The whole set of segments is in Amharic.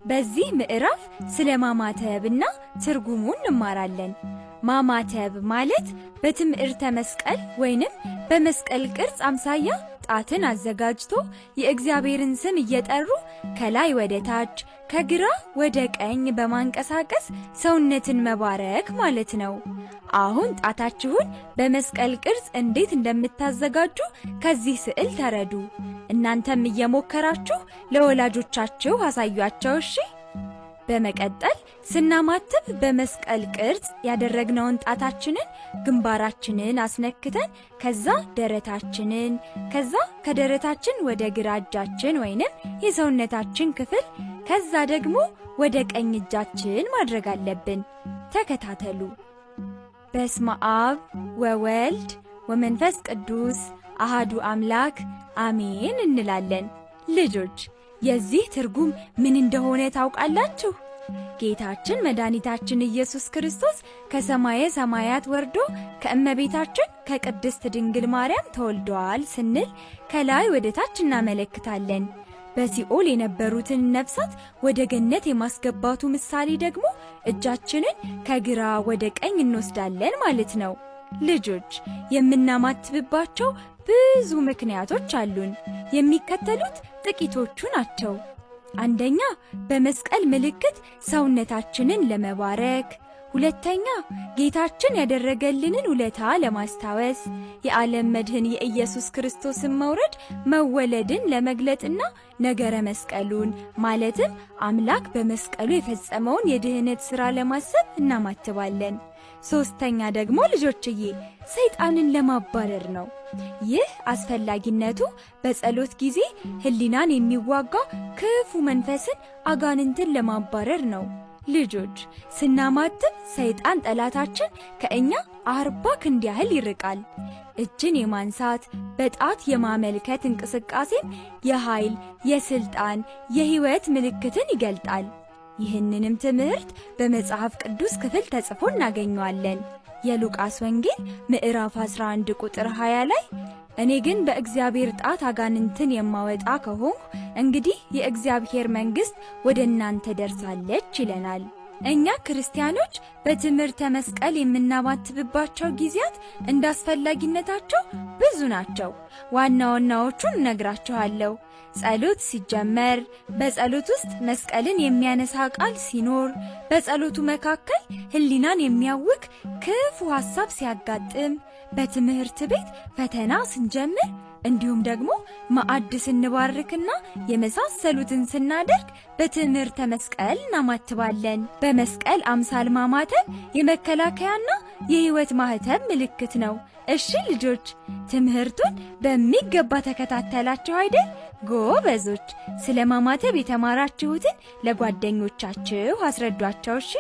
በዚህ ምዕራፍ ስለ ማማተብና ትርጉሙ እንማራለን። ማማተብ ማለት በትምህርተ መስቀል ወይንም በመስቀል ቅርጽ አምሳያ ጣትን አዘጋጅቶ የእግዚአብሔርን ስም እየጠሩ ከላይ ወደ ታች ከግራ ወደ ቀኝ በማንቀሳቀስ ሰውነትን መባረክ ማለት ነው። አሁን ጣታችሁን በመስቀል ቅርጽ እንዴት እንደምታዘጋጁ ከዚህ ስዕል ተረዱ። እናንተም እየሞከራችሁ ለወላጆቻችሁ አሳዩአቸው እሺ። በመቀጠል ስናማትብ በመስቀል ቅርጽ ያደረግነውን ጣታችንን ግንባራችንን አስነክተን ከዛ ደረታችንን ከዛ ከደረታችን ወደ ግራ እጃችን ወይንም የሰውነታችን ክፍል ከዛ ደግሞ ወደ ቀኝ እጃችን ማድረግ አለብን። ተከታተሉ። በስመ አብ ወወልድ ወመንፈስ ቅዱስ አሃዱ አምላክ አሜን እንላለን። ልጆች የዚህ ትርጉም ምን እንደሆነ ታውቃላችሁ? ጌታችን መድኃኒታችን ኢየሱስ ክርስቶስ ከሰማየ ሰማያት ወርዶ ከእመቤታችን ከቅድስት ድንግል ማርያም ተወልዷል ስንል ከላይ ወደ ታች እናመለክታለን። በሲኦል የነበሩትን ነፍሳት ወደ ገነት የማስገባቱ ምሳሌ ደግሞ እጃችንን ከግራ ወደ ቀኝ እንወስዳለን ማለት ነው። ልጆች የምናማትብባቸው ብዙ ምክንያቶች አሉን። የሚከተሉት ጥቂቶቹ ናቸው። አንደኛ በመስቀል ምልክት ሰውነታችንን ለመባረክ፣ ሁለተኛ ጌታችን ያደረገልንን ውለታ ለማስታወስ፣ የዓለም መድህን የኢየሱስ ክርስቶስን መውረድ መወለድን ለመግለጥና ነገረ መስቀሉን ማለትም አምላክ በመስቀሉ የፈጸመውን የድህነት ሥራ ለማሰብ እናማትባለን። ሶስተኛ ደግሞ ልጆችዬ ሰይጣንን ለማባረር ነው። ይህ አስፈላጊነቱ በጸሎት ጊዜ ሕሊናን የሚዋጋ ክፉ መንፈስን አጋንንትን ለማባረር ነው። ልጆች ስናማትብ ሰይጣን ጠላታችን ከእኛ 40 ክንድ ያህል ይርቃል። እጅን የማንሳት በጣት የማመልከት እንቅስቃሴም የኃይል፣ የስልጣን፣ የሕይወት ምልክትን ይገልጣል። ይህንንም ትምህርት በመጽሐፍ ቅዱስ ክፍል ተጽፎ እናገኘዋለን። የሉቃስ ወንጌል ምዕራፍ 11 ቁጥር 20 ላይ እኔ ግን በእግዚአብሔር ጣት አጋንንትን የማወጣ ከሆንኩ እንግዲህ የእግዚአብሔር መንግሥት ወደ እናንተ ደርሳለች ይለናል። እኛ ክርስቲያኖች በትምህርተ መስቀል የምናማትብባቸው ጊዜያት እንዳስፈላጊነታቸው ብዙ ናቸው። ዋና ዋናዎቹን እነግራችኋለሁ። ጸሎት ሲጀመር፣ በጸሎት ውስጥ መስቀልን የሚያነሳ ቃል ሲኖር፣ በጸሎቱ መካከል ሕሊናን የሚያውክ ክፉ ሐሳብ ሲያጋጥም፣ በትምህርት ቤት ፈተና ስንጀምር፣ እንዲሁም ደግሞ ማዕድ ስንባርክና የመሳሰሉትን ስናደርግ በትምህርተ መስቀል እናማትባለን። በመስቀል አምሳል ማማተብ የመከላከያና የሕይወት ማህተብ ምልክት ነው። እሺ ልጆች ትምህርቱን በሚገባ ተከታተላችሁ አይደል? ጎበዞች። ስለ ማማተብ የተማራችሁትን ለጓደኞቻችሁ አስረዷቸው እሺ።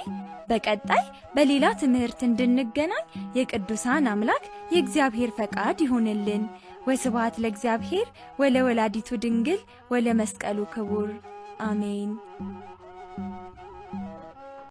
በቀጣይ በሌላ ትምህርት እንድንገናኝ የቅዱሳን አምላክ የእግዚአብሔር ፈቃድ ይሁንልን። ወስብሐት ለእግዚአብሔር ወለወላዲቱ ድንግል ወለመስቀሉ ክቡር አሜን።